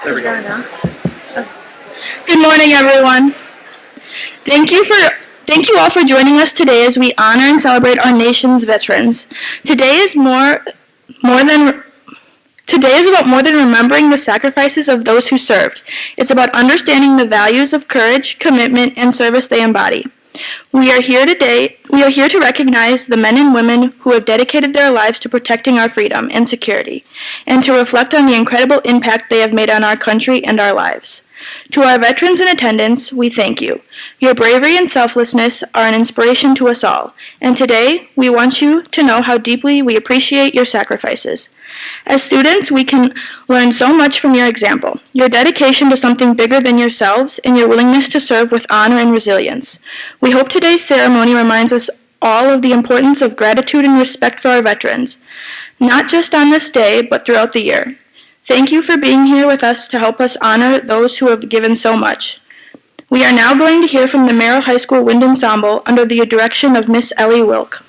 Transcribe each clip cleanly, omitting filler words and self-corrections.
There we go. Good morning, everyone. Thank you all for joining us today as we honor and celebrate our nation's veterans. Today is about more than remembering the sacrifices of those who served. It's about understanding the values of courage, commitment, and service they embody. We are here to recognize the men and women who have dedicated their lives to protecting our freedom and security, and to reflect on the incredible impact they have made on our country and our lives. To our veterans in attendance, we thank you. Your bravery and selflessness are an inspiration to us all, and today we want you to know how deeply we appreciate your sacrifices. As students, we can learn so much from your example, your dedication to something bigger than yourselves, and your willingness to serve with honor and resilience. We hope today's ceremony reminds us all of the importance of gratitude and respect for our veterans, not just on this day, but throughout the year. Thank you for being here with us to help us honor those who have given so much. We are now going to hear from the Merrill High School Wind Ensemble under the direction of Miss Ellie Wilk.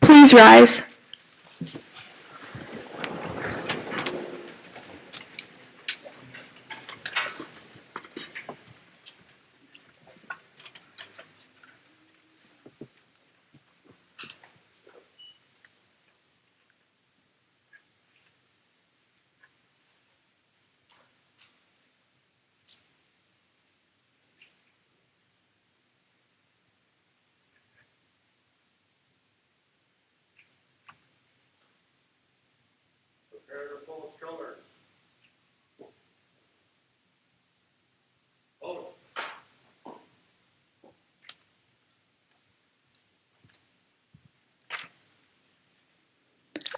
Please rise. Prepare to pull colors. Hold.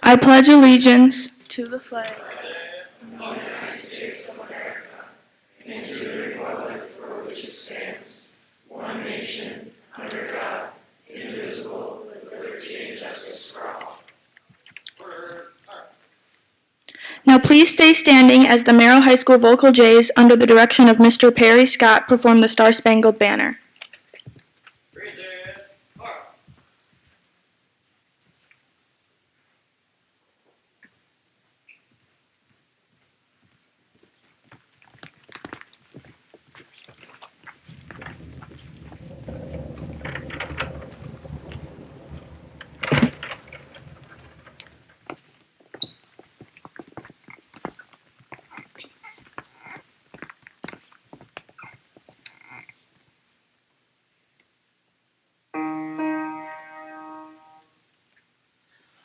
I pledge allegiance to the flag of the United States of America, and to the republic for which it stands, one nation, under God, indivisible, with liberty and justice Please stay standing as the Merrill High School Vocal Jays, under the direction of Mr. Perry Scott, perform the Star-Spangled Banner. Present. Mark.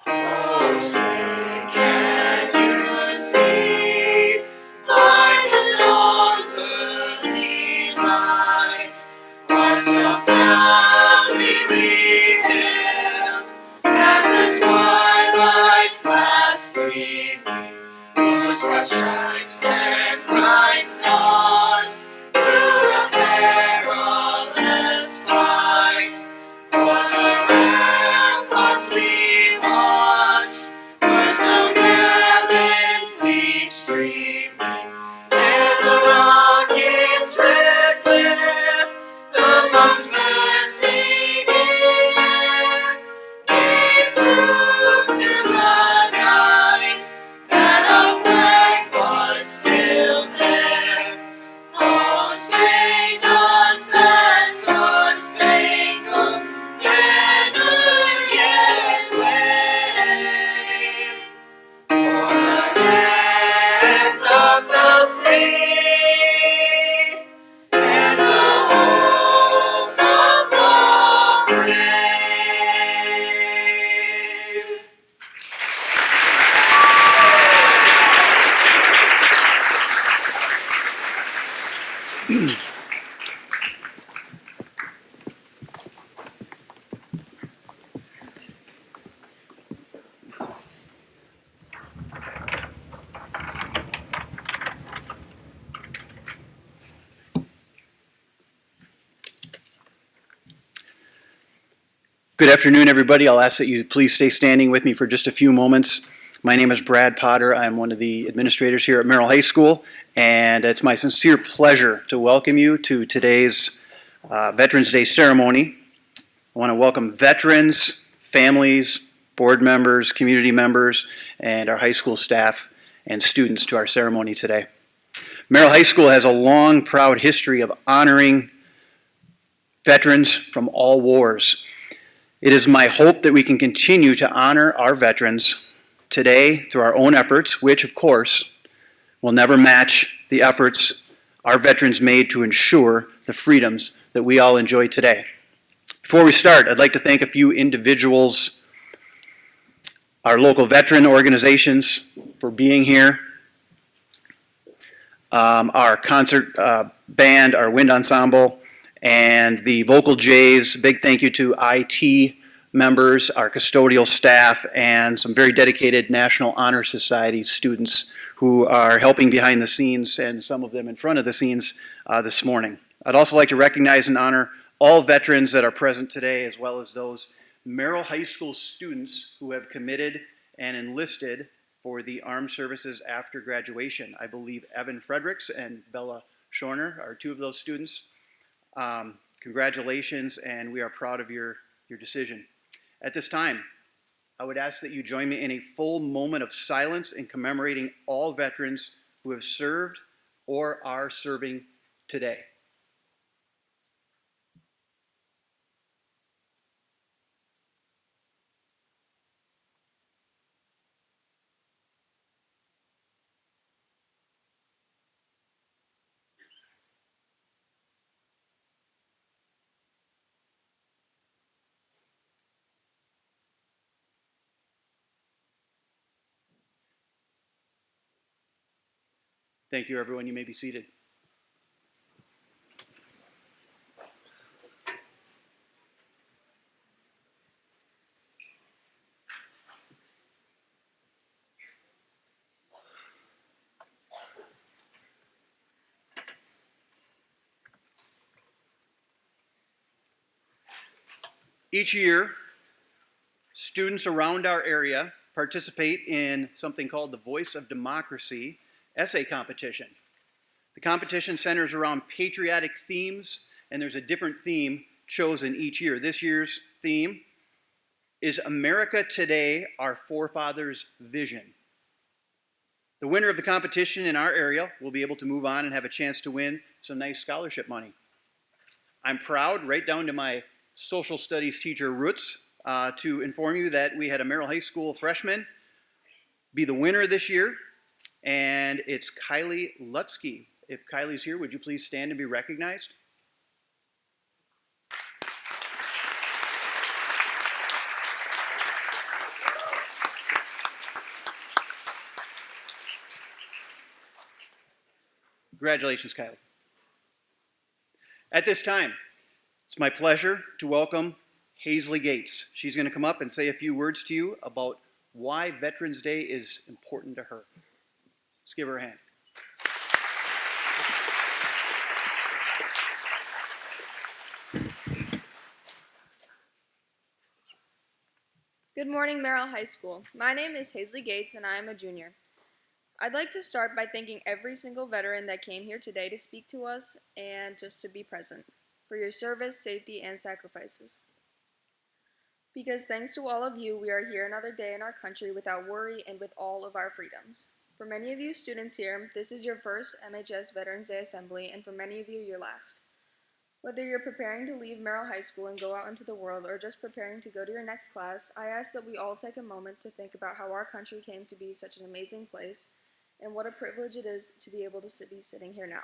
Oh, say, can you see by the dawn's early light what so proudly we hailed at the twilight's last gleaming, whose broad stripes and bright stars through the perilous fight o'er the ramparts we watched were so gallantly streaming, and the rocket's red glare, the most bursting in air, gave proof through the night that our flag was still there. Oh, say does that star-spangled banner yet wave o'er the land of the free and the home of all brave? Good afternoon, everybody. I'll ask that you please stay standing with me for just a few moments. My name is Brad Potter. I'm one of the administrators here at Merrill High School, and it's my sincere pleasure to welcome you to today's Veterans Day ceremony. I want to welcome veterans, families, board members, community members, and our high school staff and students to our ceremony today. Merrill High School has a long, proud history of honoring veterans from all wars. It is my hope that we can continue to honor our veterans today through our own efforts, which, of course, will never match the efforts our veterans made to ensure the freedoms that we all enjoy today. Before we start, I'd like to thank a few individuals, our local veteran organizations for being here, our concert band, our wind ensemble, and the Vocal Jays. Big thank you to IT members, our custodial staff, and some very dedicated National Honor Society students who are helping behind the scenes, and some of them in front of the scenes this morning. I'd also like to recognize and honor all veterans that are present today, as well as those Merrill High School students who have committed and enlisted for the armed services after graduation. I believe Evan Fredericks and Bella Schorner are two of those students. Congratulations, and we are proud of your decision. At this time, I would ask that you join me in a full moment of silence in commemorating all veterans who have served or are serving today. Thank you, everyone. You may be seated. Each year, students around our area participate in something called the Voice of Democracy essay competition. The competition centers around patriotic themes, and there's a different theme chosen each year. This year's theme is America Today, Our Forefathers' Vision. The winner of the competition in our area will be able to move on and have a chance to win some nice scholarship money. I'm proud, right down to my social studies teacher roots, to inform you that we had a Merrill High School freshman be the winner this year, and it's Kylie Lutsky. If Kylie's here, would you please stand and be recognized? Congratulations, Kylie. At this time, it's my pleasure to welcome Hazley Gates. She's going to come up and say a few words to you about why Veterans Day is important to her. Let's give her a hand. Good morning, Merrill High School. My name is Hazley Gates, and I am a junior. I'd like to start by thanking every single veteran that came here today to speak to us and just to be present for your service, safety, and sacrifices. Because thanks to all of you, we are here another day in our country without worry and with all of our freedoms. For many of you students here, this is your first MHS Veterans Day Assembly, and for many of you, your last. Whether you're preparing to leave Merrill High School and go out into the world or just preparing to go to your next class, I ask that we all take a moment to think about how our country came to be such an amazing place and what a privilege it is to be able to be sitting here now.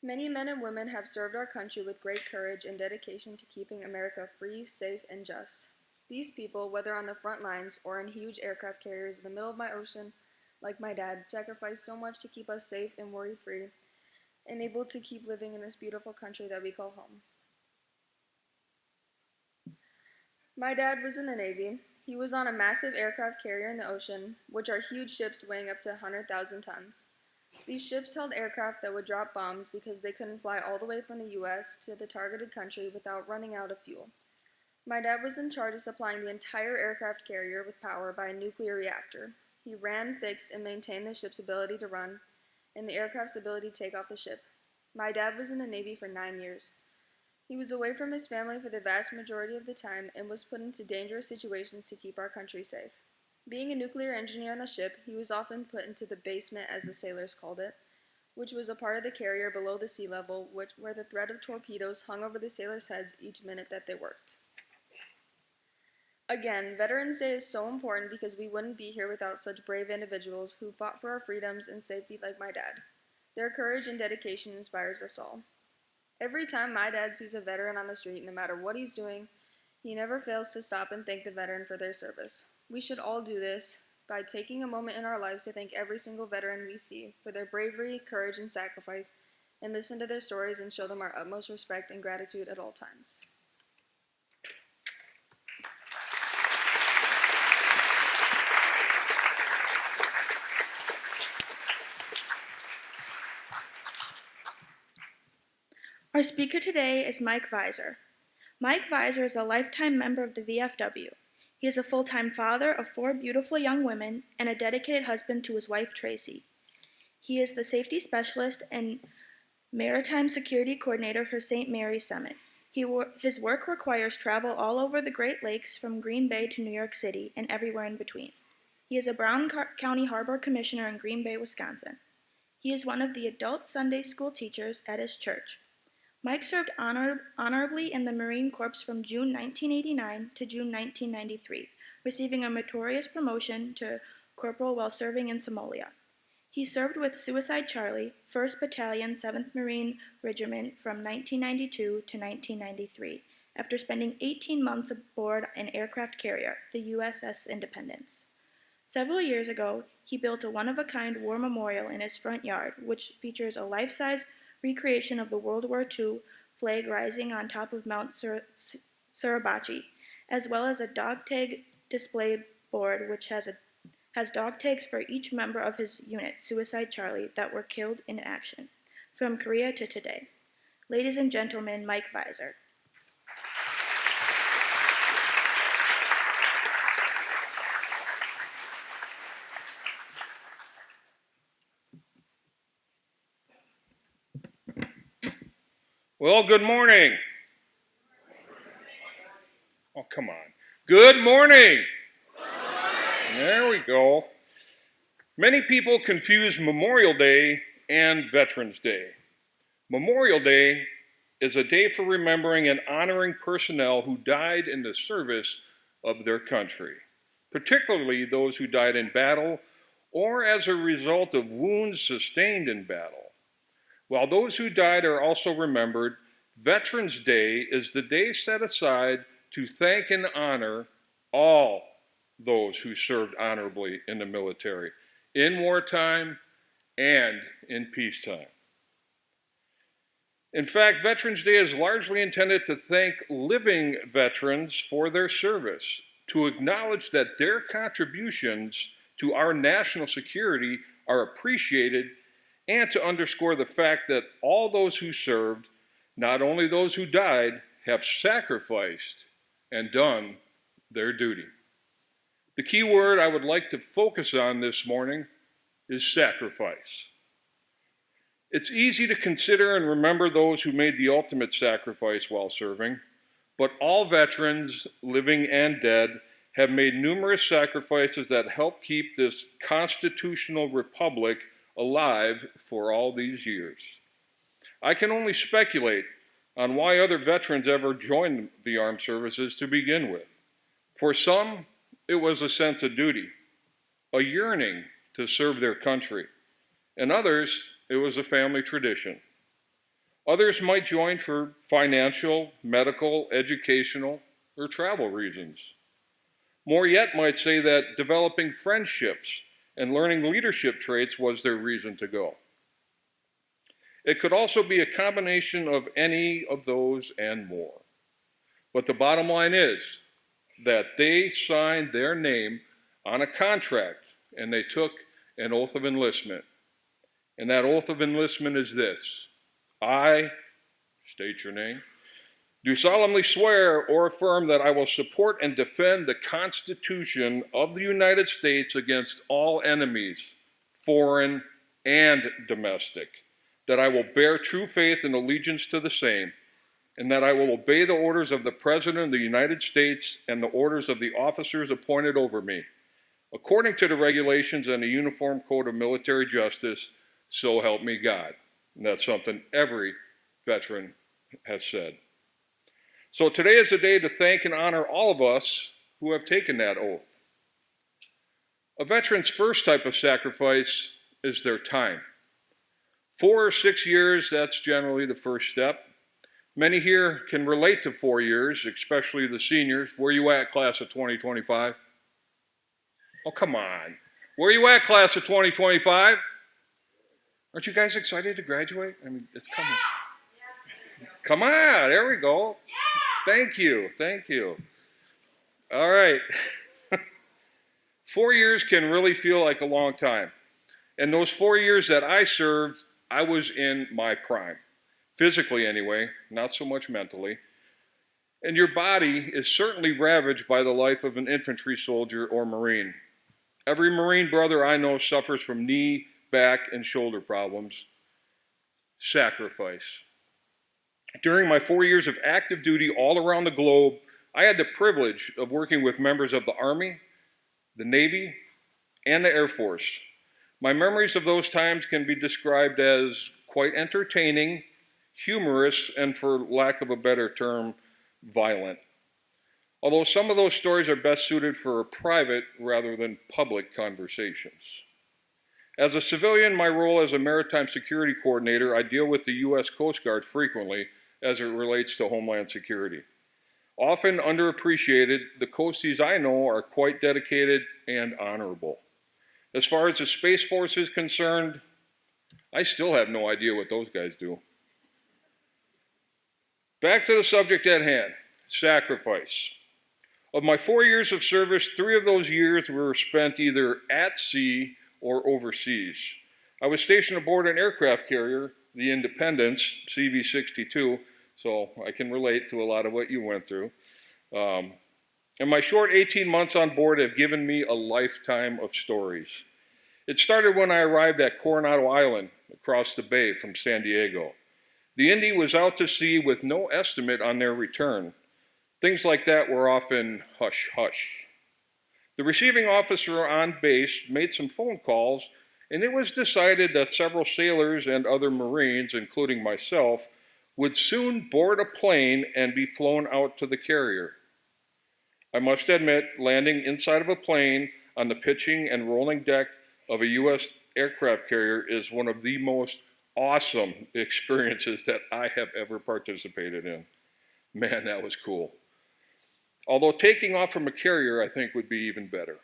Many men and women have served our country with great courage and dedication to keeping America free, safe, and just. These people, whether on the front lines or in huge aircraft carriers in the middle of my ocean, like my dad, sacrificed so much to keep us safe and worry-free and able to keep living in this beautiful country that we call home. My dad was in the Navy. He was on a massive aircraft carrier in the ocean, which are huge ships weighing up to 100,000 tons. These ships held aircraft that would drop bombs because they couldn't fly all the way from the U.S. to the targeted country without running out of fuel. My dad was in charge of supplying the entire aircraft carrier with power by a nuclear reactor. He ran, fixed, and maintained the ship's ability to run, and the aircraft's ability to take off the ship. My dad was in the Navy for 9 years. He was away from his family for the vast majority of the time and was put into dangerous situations to keep our country safe. Being a nuclear engineer on the ship, he was often put into the basement, as the sailors called it, which was a part of the carrier below the sea level, where the threat of torpedoes hung over the sailors' heads each minute that they worked. Again, Veterans Day is so important because we wouldn't be here without such brave individuals who fought for our freedoms and safety like my dad. Their courage and dedication inspires us all. Every time my dad sees a veteran on the street, no matter what he's doing, he never fails to stop and thank the veteran for their service. We should all do this by taking a moment in our lives to thank every single veteran we see for their bravery, courage, and sacrifice, and listen to their stories and show them our utmost respect and gratitude at all times. Our speaker today is Mike Visor. Mike Visor is a lifetime member of the VFW. He is a full-time father of 4 beautiful young women and a dedicated husband to his wife, Tracy. He is the safety specialist and maritime security coordinator for St. Mary's Summit. His work requires travel all over the Great Lakes from Green Bay to New York City and everywhere in between. He is a Brown County Harbor Commissioner in Green Bay, Wisconsin. He is one of the adult Sunday school teachers at his church. Mike served honorably in the Marine Corps from June 1989 to June 1993, receiving a meritorious promotion to corporal while serving in Somalia. He served with Suicide Charlie, 1st Battalion, 7th Marine Regiment from 1992 to 1993, after spending 18 months aboard an aircraft carrier, the USS Independence. Several years ago, he built a one-of-a-kind war memorial in his front yard, which features a life-size recreation of the World War II flag rising on top of Mount Suribachi, as well as a dog tag display board which has dog tags for each member of his unit, Suicide Charlie, that were killed in action, from Korea to today. Ladies and gentlemen, Mike Visor. Well, good morning. Oh, come on. Good morning. There we go. Many people confuse Memorial Day and Veterans Day. Memorial Day is a day for remembering and honoring personnel who died in the service of their country, particularly those who died in battle or as a result of wounds sustained in battle. While those who died are also remembered, Veterans Day is the day set aside to thank and honor all those who served honorably in the military, in wartime and in peacetime. In fact, Veterans Day is largely intended to thank living veterans for their service, to acknowledge that their contributions to our national security are appreciated, and to underscore the fact that all those who served, not only those who died, have sacrificed and done their duty. The key word I would like to focus on this morning is sacrifice. It's easy to consider and remember those who made the ultimate sacrifice while serving, but all veterans, living and dead, have made numerous sacrifices that help keep this constitutional republic alive for all these years. I can only speculate on why other veterans ever joined the armed services to begin with. For some, it was a sense of duty, a yearning to serve their country, and others, it was a family tradition. Others might join for financial, medical, educational, or travel reasons. More yet might say that developing friendships and learning leadership traits was their reason to go. It could also be a combination of any of those and more. But the bottom line is that they signed their name on a contract and they took an oath of enlistment. And that oath of enlistment is this: I, state your name, do solemnly swear or affirm that I will support and defend the Constitution of the United States against all enemies, foreign and domestic, that I will bear true faith and allegiance to the same, and that I will obey the orders of the President of the United States and the orders of the officers appointed over me, according to the regulations and the Uniform Code of Military Justice, so help me God. And that's something every veteran has said. So today is a day to thank and honor all of us who have taken that oath. A veteran's first type of sacrifice is their time. 4 or 6 years, that's generally the first step. Many here can relate to 4 years, especially the seniors. Where you at, class of 2025? Oh, come on. Where you at, class of 2025? Aren't you guys excited to graduate? I mean, it's coming. Come on, there we go. Thank you. All right. 4 years can really feel like a long time. And those 4 years that I served, I was in my prime. Physically anyway, not so much mentally. And your body is certainly ravaged by the life of an infantry soldier or Marine. Every Marine brother I know suffers from knee, back, and shoulder problems. Sacrifice. During my 4 years of active duty all around the globe, I had the privilege of working with members of the Army, the Navy, and the Air Force. My memories of those times can be described as quite entertaining, humorous, and for lack of a better term, violent. Although some of those stories are best suited for private rather than public conversations. As a civilian, my role as a maritime security coordinator, I deal with the U.S. Coast Guard frequently as it relates to homeland security. Often underappreciated, the Coasties I know are quite dedicated and honorable. As far as the Space Force is concerned, I still have no idea what those guys do. Back to the subject at hand, sacrifice. Of my 4 years of service, 3 of those years were spent either at sea or overseas. I was stationed aboard an aircraft carrier, the Independence, CV-62, so I can relate to a lot of what you went through. And my short 18 months on board have given me a lifetime of stories. It started when I arrived at Coronado Island across the bay from San Diego. The Indy was out to sea with no estimate on their return. Things like that were often hush hush. The receiving officer on base made some phone calls, and it was decided that several sailors and other Marines, including myself, would soon board a plane and be flown out to the carrier. I must admit, landing inside of a plane on the pitching and rolling deck of a U.S. aircraft carrier is one of the most awesome experiences that I have ever participated in. Man, that was cool. Although taking off from a carrier, I think, would be even better.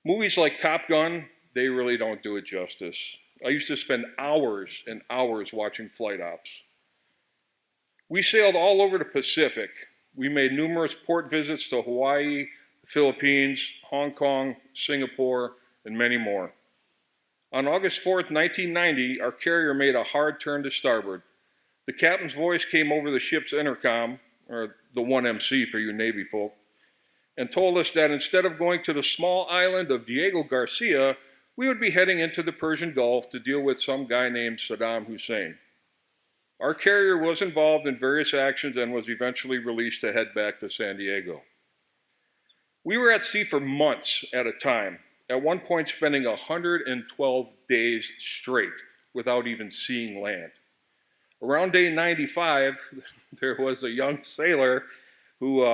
Movies like Top Gun, they really don't do it justice. I used to spend hours and hours watching flight ops. We sailed all over the Pacific. We made numerous port visits to Hawaii, the Philippines, Hong Kong, Singapore, and many more. On August 4th, 1990, our carrier made a hard turn to starboard. The captain's voice came over the ship's intercom, or the 1MC for you Navy folk, and told us that instead of going to the small island of Diego Garcia, we would be heading into the Persian Gulf to deal with some guy named Saddam Hussein. Our carrier was involved in various actions and was eventually released to head back to San Diego. We were at sea for months at a time, at one point spending 112 days straight without even seeing land. Around day 95, there was a young sailor who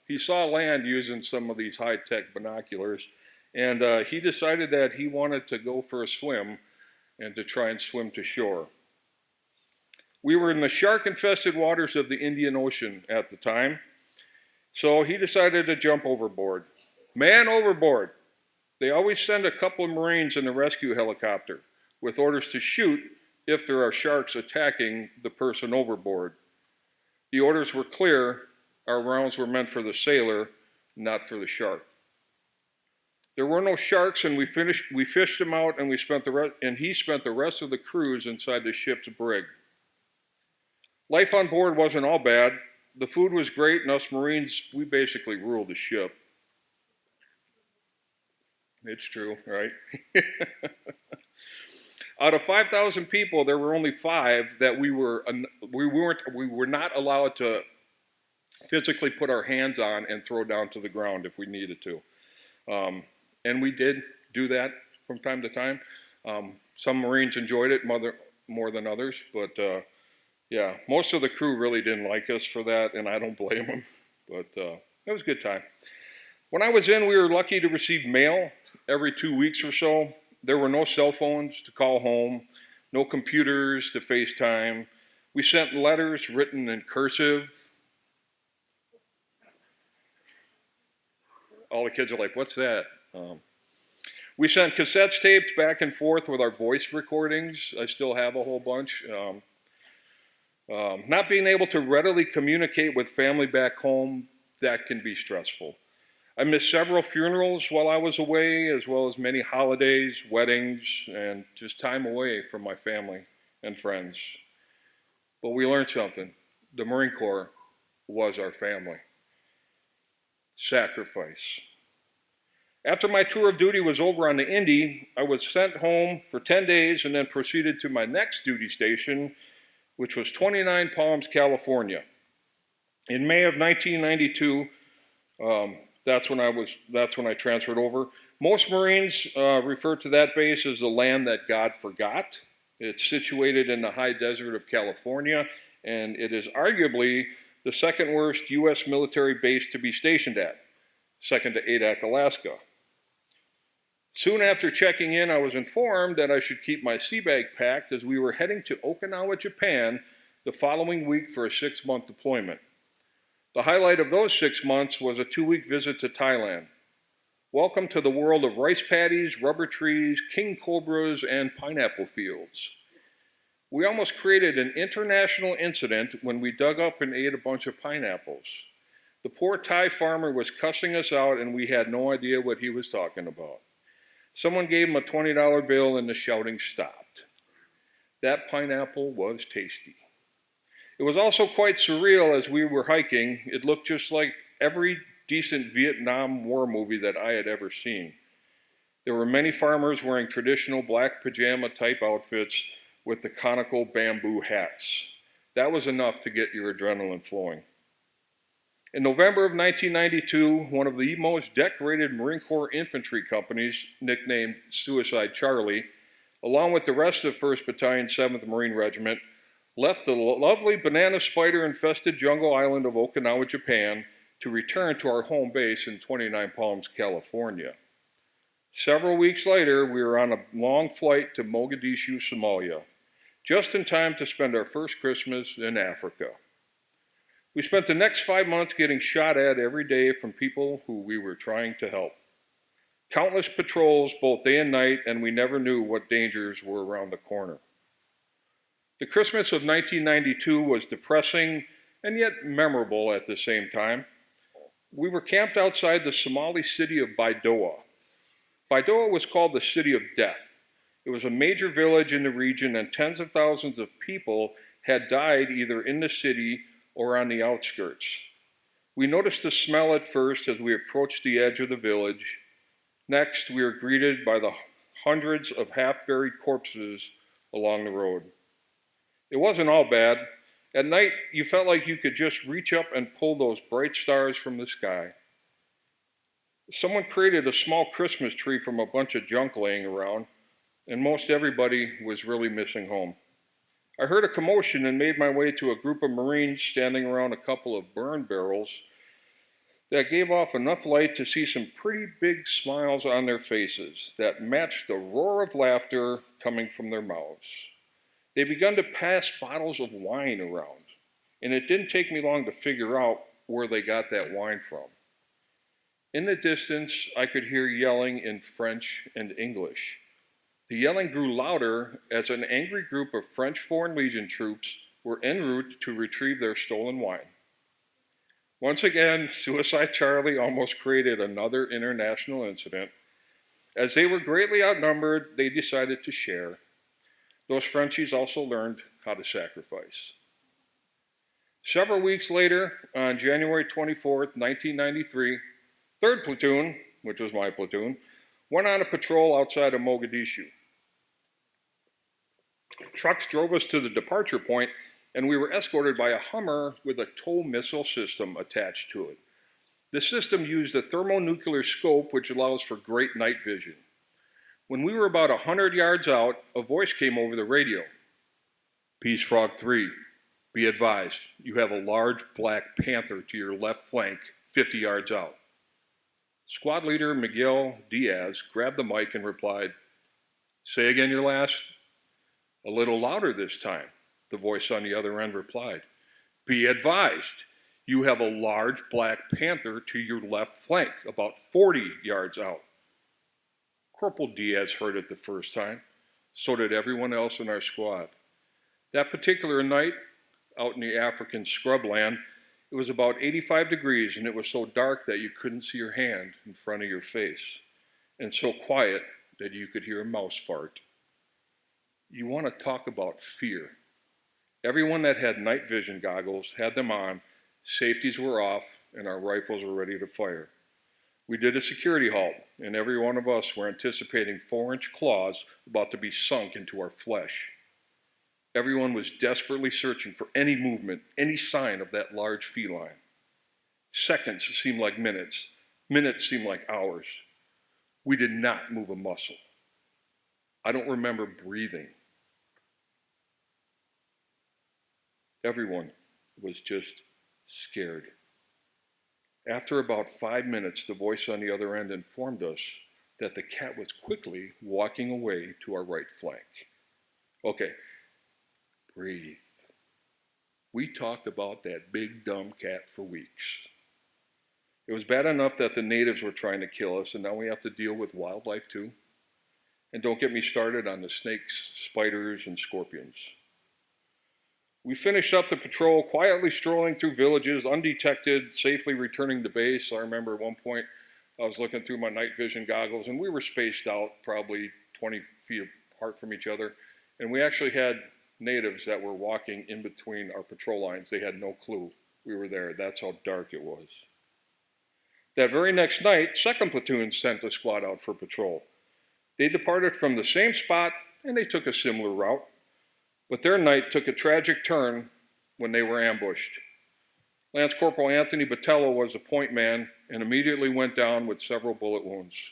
he saw land using some of these high-tech binoculars, and he decided that he wanted to go for a swim and to try and swim to shore. We were in the shark-infested waters of the Indian Ocean at the time, so he decided to jump overboard. Man overboard! They always send a couple of Marines in the rescue helicopter with orders to shoot if there are sharks attacking the person overboard. The orders were clear. Our rounds were meant for the sailor, not for the shark. There were no sharks, and we fished them out, and he spent the rest of the cruise inside the ship's brig. Life on board wasn't all bad. The food was great, and us Marines, we basically ruled the ship. It's true, right? Out of 5,000 people, there were only 5 that we were not allowed to physically put our hands on and throw down to the ground if we needed to. And we did do that from time to time. Some Marines enjoyed it more than others, but yeah, most of the crew really didn't like us for that, and I don't blame them, but it was a good time. When I was in, we were lucky to receive mail every 2 weeks or so. There were no cell phones to call home, no computers to FaceTime. We sent letters written in cursive. All the kids are like, what's that? We sent cassette tapes back and forth with our voice recordings. I still have a whole bunch. Not being able to readily communicate with family back home, that can be stressful. I missed several funerals while I was away, as well as many holidays, weddings, and just time away from my family and friends. But we learned something. The Marine Corps was our family. Sacrifice. After my tour of duty was over on the Indy, I was sent home for 10 days and then proceeded to my next duty station, which was 29 Palms, California. In May of 1992, that's when I transferred over. Most Marines refer to that base as the land that God forgot. It's situated in the high desert of California, and it is arguably the second worst U.S. military base to be stationed at, second to Adak, Alaska. Soon after checking in, I was informed that I should keep my sea bag packed as we were heading to Okinawa, Japan, the following week for a 6-month deployment. The highlight of those 6 months was a 2-week visit to Thailand. Welcome to the world of rice paddies, rubber trees, king cobras, and pineapple fields. We almost created an international incident when we dug up and ate a bunch of pineapples. The poor Thai farmer was cussing us out, and we had no idea what he was talking about. Someone gave him a $20 bill, and the shouting stopped. That pineapple was tasty. It was also quite surreal as we were hiking. It looked just like every decent Vietnam War movie that I had ever seen. There were many farmers wearing traditional black pajama type outfits with the conical bamboo hats. That was enough to get your adrenaline flowing. In November of 1992, one of the most decorated Marine Corps infantry companies, nicknamed Suicide Charlie, along with the rest of 1st Battalion, 7th Marine Regiment, left the lovely banana spider-infested jungle island of Okinawa, Japan, to return to our home base in 29 Palms, California. Several weeks later, we were on a long flight to Mogadishu, Somalia, just in time to spend our first Christmas in Africa. We spent the next 5 months getting shot at every day from people who we were trying to help. Countless patrols, both day and night, and we never knew what dangers were around the corner. The Christmas of 1992 was depressing and yet memorable at the same time. We were camped outside the Somali city of Baidoa. Baidoa was called the City of Death. It was a major village in the region, and tens of thousands of people had died either in the city or on the outskirts. We noticed the smell at first as we approached the edge of the village. Next, we were greeted by the hundreds of half-buried corpses along the road. It wasn't all bad. At night, you felt like you could just reach up and pull those bright stars from the sky. Someone created a small Christmas tree from a bunch of junk laying around, and most everybody was really missing home. I heard a commotion and made my way to a group of Marines standing around a couple of burn barrels that gave off enough light to see some pretty big smiles on their faces that matched the roar of laughter coming from their mouths. They began to pass bottles of wine around, and it didn't take me long to figure out where they got that wine from. In the distance, I could hear yelling in French and English. The yelling grew louder as an angry group of French Foreign Legion troops were en route to retrieve their stolen wine. Once again, Suicide Charlie almost created another international incident. As they were greatly outnumbered, they decided to share. Those Frenchies also learned how to sacrifice. Several weeks later, on January 24th, 1993, 3rd Platoon, which was my platoon, went on a patrol outside of Mogadishu. Trucks drove us to the departure point, and we were escorted by a Hummer with a tow missile system attached to it. The system used a thermonuclear scope, which allows for great night vision. When we were about 100 yards out, a voice came over the radio. Peace Frog 3, be advised, you have a large black panther to your left flank, 50 yards out. Squad leader Miguel Diaz grabbed the mic and replied, say again your last? A little louder this time, the voice on the other end replied. Be advised, you have a large black panther to your left flank, about 40 yards out. Corporal Diaz heard it the first time. So did everyone else in our squad. That particular night, out in the African scrubland, it was about 85 degrees, and it was so dark that you couldn't see your hand in front of your face, and so quiet that you could hear a mouse fart. You want to talk about fear. Everyone that had night vision goggles had them on, safeties were off, and our rifles were ready to fire. We did a security halt, and every one of us were anticipating 4-inch claws about to be sunk into our flesh. Everyone was desperately searching for any movement, any sign of that large feline. Seconds seemed like minutes. Minutes seemed like hours. We did not move a muscle. I don't remember breathing. Everyone was just scared. After about 5 minutes, the voice on the other end informed us that the cat was quickly walking away to our right flank. Okay, breathe. We talked about that big dumb cat for weeks. It was bad enough that the natives were trying to kill us, and now we have to deal with wildlife too. And don't get me started on the snakes, spiders, and scorpions. We finished up the patrol, quietly strolling through villages, undetected, safely returning to base. I remember at one point I was looking through my night vision goggles, and we were spaced out probably 20 feet apart from each other. And we actually had natives that were walking in between our patrol lines. They had no clue we were there. That's how dark it was. That very next night, 2nd Platoon sent a squad out for patrol. They departed from the same spot, and they took a similar route. But their night took a tragic turn when they were ambushed. Lance Corporal Anthony Botello was the point man and immediately went down with several bullet wounds.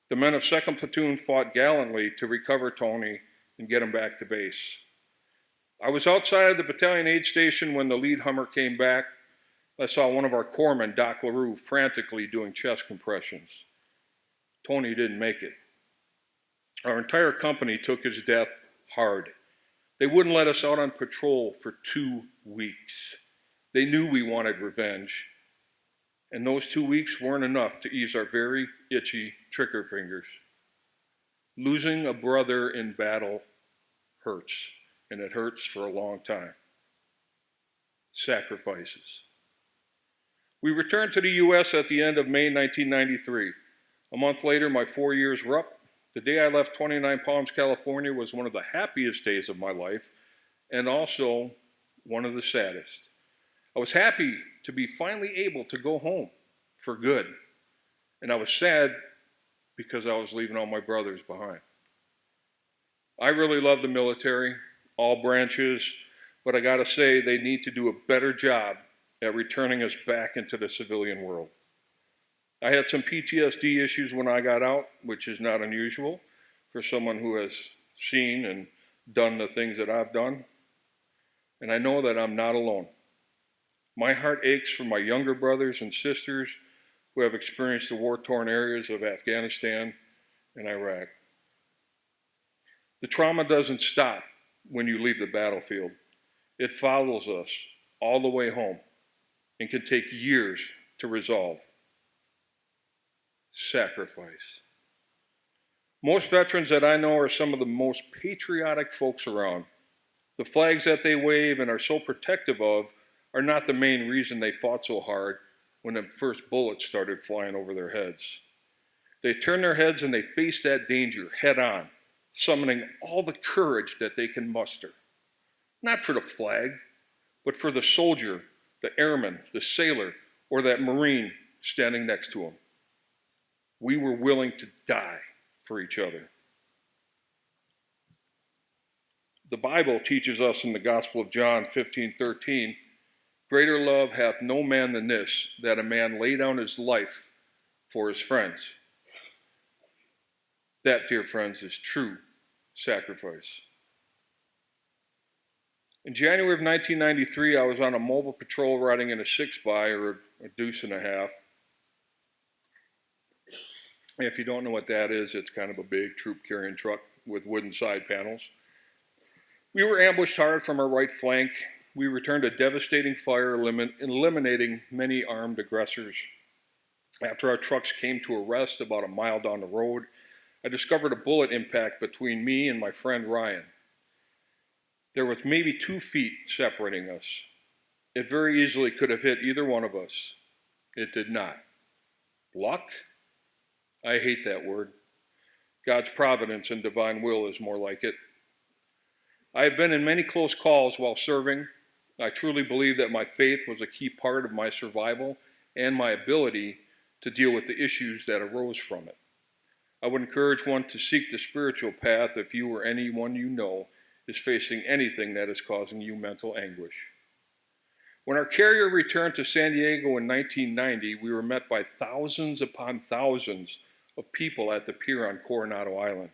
The men of 2nd Platoon fought gallantly to recover Tony and get him back to base. I was outside of the battalion aid station when the lead Hummer came back. I saw one of our corpsmen, Doc LaRue, frantically doing chest compressions. Tony didn't make it. Our entire company took his death hard. They wouldn't let us out on patrol for 2 weeks. They knew we wanted revenge, and those 2 weeks weren't enough to ease our very itchy trigger fingers. Losing a brother in battle hurts, and it hurts for a long time. Sacrifices. We returned to the U.S. at the end of May 1993. A month later, my 4 years were up. The day I left 29 Palms, California was one of the happiest days of my life, and also one of the saddest. I was happy to be finally able to go home for good, and I was sad because I was leaving all my brothers behind. I really love the military, all branches, but I gotta say they need to do a better job at returning us back into the civilian world. I had some PTSD issues when I got out, which is not unusual for someone who has seen and done the things that I've done. And I know that I'm not alone. My heart aches for my younger brothers and sisters who have experienced the war-torn areas of Afghanistan and Iraq. The trauma doesn't stop when you leave the battlefield. It follows us all the way home and can take years to resolve. Sacrifice. Most veterans that I know are some of the most patriotic folks around. The flags that they wave and are so protective of are not the main reason they fought so hard when the first bullets started flying over their heads. They turn their heads and they face that danger head on, summoning all the courage that they can muster. Not for the flag, but for the soldier, the airman, the sailor, or that Marine standing next to him. We were willing to die for each other. The Bible teaches us in the Gospel of John 15:13, greater love hath no man than this, that a man lay down his life for his friends. That, dear friends, is true sacrifice. In January of 1993, I was on a mobile patrol riding in a 6x, or a deuce and a half. If you don't know what that is, it's kind of a big troop-carrying truck with wooden side panels. We were ambushed hard from our right flank. We returned a devastating fire, eliminating many armed aggressors. After our trucks came to a rest about a mile down the road, I discovered a bullet impact between me and my friend Ryan. There was maybe 2 feet separating us. It very easily could have hit either one of us. It did not. Luck? I hate that word. God's providence and divine will is more like it. I have been in many close calls while serving. I truly believe that my faith was a key part of my survival and my ability to deal with the issues that arose from it. I would encourage one to seek the spiritual path if you or anyone you know is facing anything that is causing you mental anguish. When our carrier returned to San Diego in 1990, we were met by thousands upon thousands of people at the pier on Coronado Island.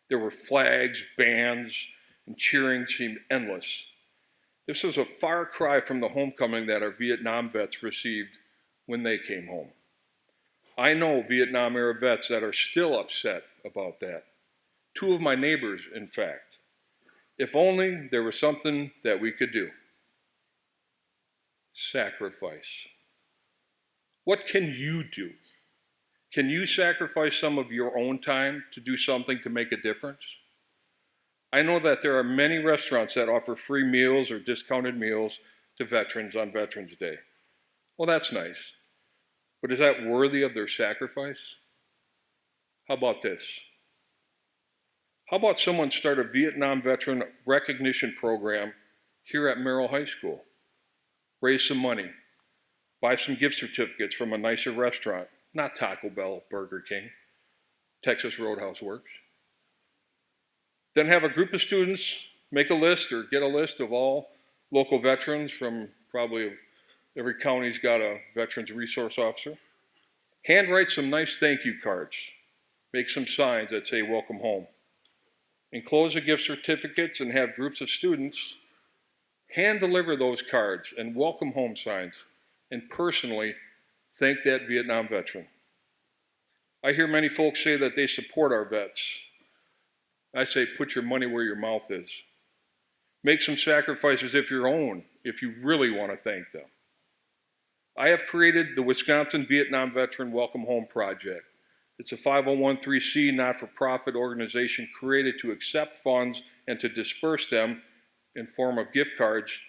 There were flags, bands, and cheering seemed endless. This was a far cry from the homecoming that our Vietnam vets received when they came home. I know Vietnam-era vets that are still upset about that. 2 of my neighbors, in fact. If only there was something that we could do. Sacrifice. What can you do? Can you sacrifice some of your own time to do something to make a difference? I know that there are many restaurants that offer free meals or discounted meals to veterans on Veterans Day. Well, that's nice. But is that worthy of their sacrifice? How about this? How about someone start a Vietnam veteran recognition program here at Merrill High School? Raise some money. Buy some gift certificates from a nicer restaurant. Not Taco Bell, Burger King. Texas Roadhouse works. Then have a group of students Make a list or get a list of all local veterans from probably every county's got a veterans resource officer. Handwrite some nice thank you cards. Make some signs that say welcome home. Enclose the gift certificates and have groups of students hand deliver those cards and welcome home signs and personally thank that Vietnam veteran. I hear many folks say that they support our vets. I say put your money where your mouth is. Make some sacrifices if you really want to thank them. I have created the Wisconsin Vietnam Veteran Welcome Home Project. It's a 501(c) not-for-profit organization created to accept funds and to disperse them in form of gift cards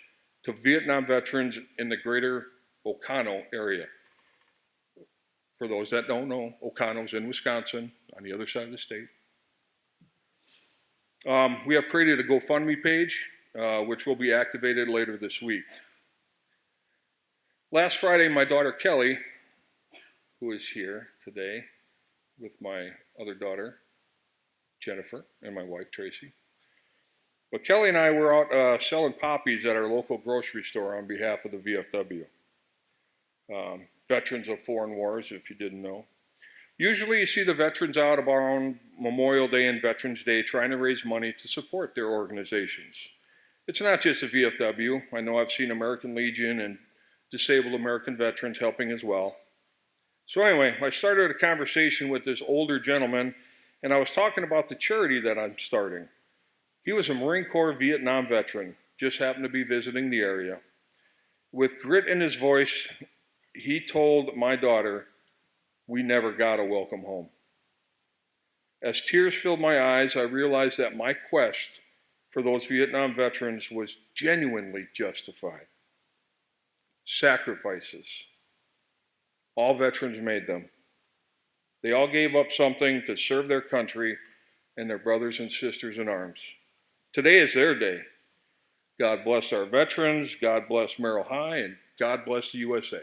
to Vietnam veterans in the greater Oconto area. For those that don't know, Oconto's in Wisconsin, on the other side of the state. We have created a GoFundMe page, which will be activated later this week. Last Friday, my daughter Kelly, who is here today with my other daughter, Jennifer, and my wife, Tracy. But Kelly and I were out selling poppies at our local grocery store on behalf of the VFW. Veterans of Foreign Wars, if you didn't know. Usually you see the veterans out around Memorial Day and Veterans Day trying to raise money to support their organizations. It's not just the VFW. I know I've seen American Legion and Disabled American Veterans helping as well. So anyway, I started a conversation with this older gentleman, and I was talking about the charity that I'm starting. He was a Marine Corps Vietnam veteran, just happened to be visiting the area. With grit in his voice, he told my daughter, "We never got a welcome home." As tears filled my eyes, I realized that my quest for those Vietnam veterans was genuinely justified. Sacrifices. All veterans made them. They all gave up something to serve their country and their brothers and sisters in arms. Today is their day. God bless our veterans, God bless Merrill High, and God bless the USA.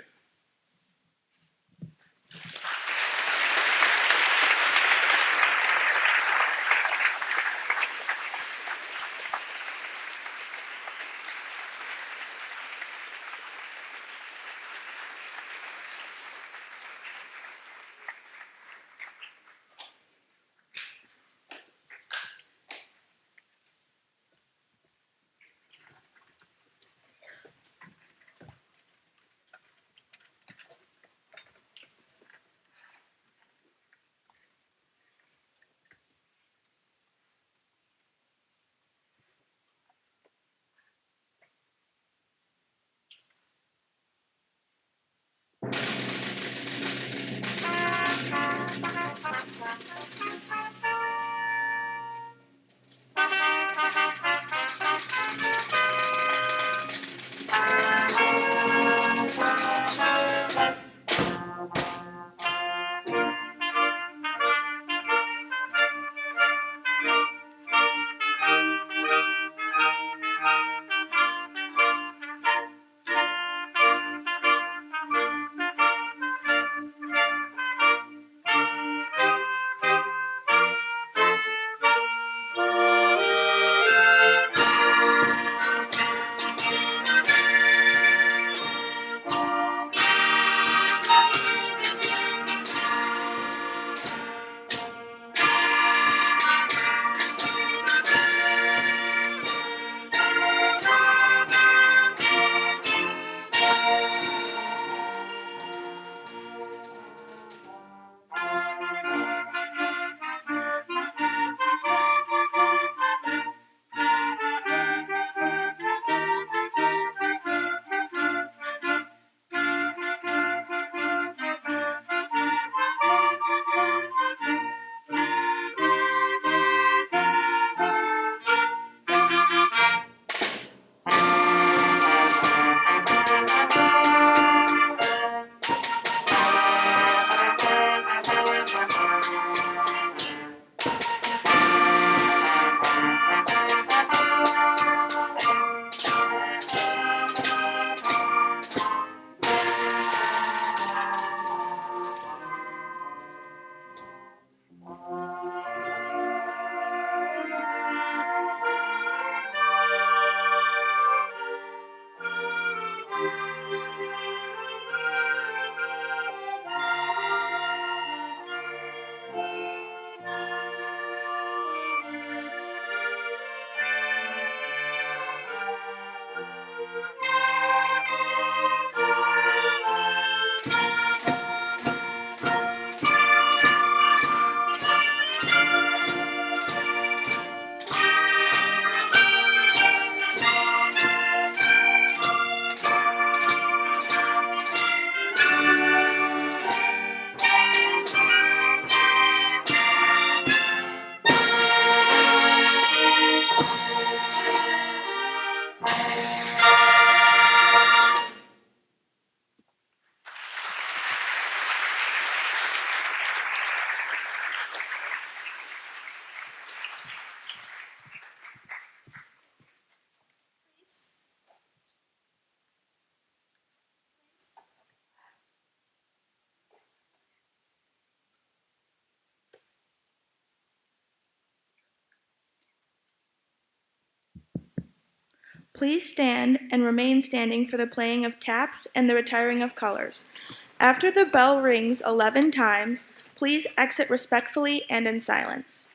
Please stand and remain standing for the playing of taps and the retiring of colors. After the bell rings 11 times, please exit respectfully and in silence.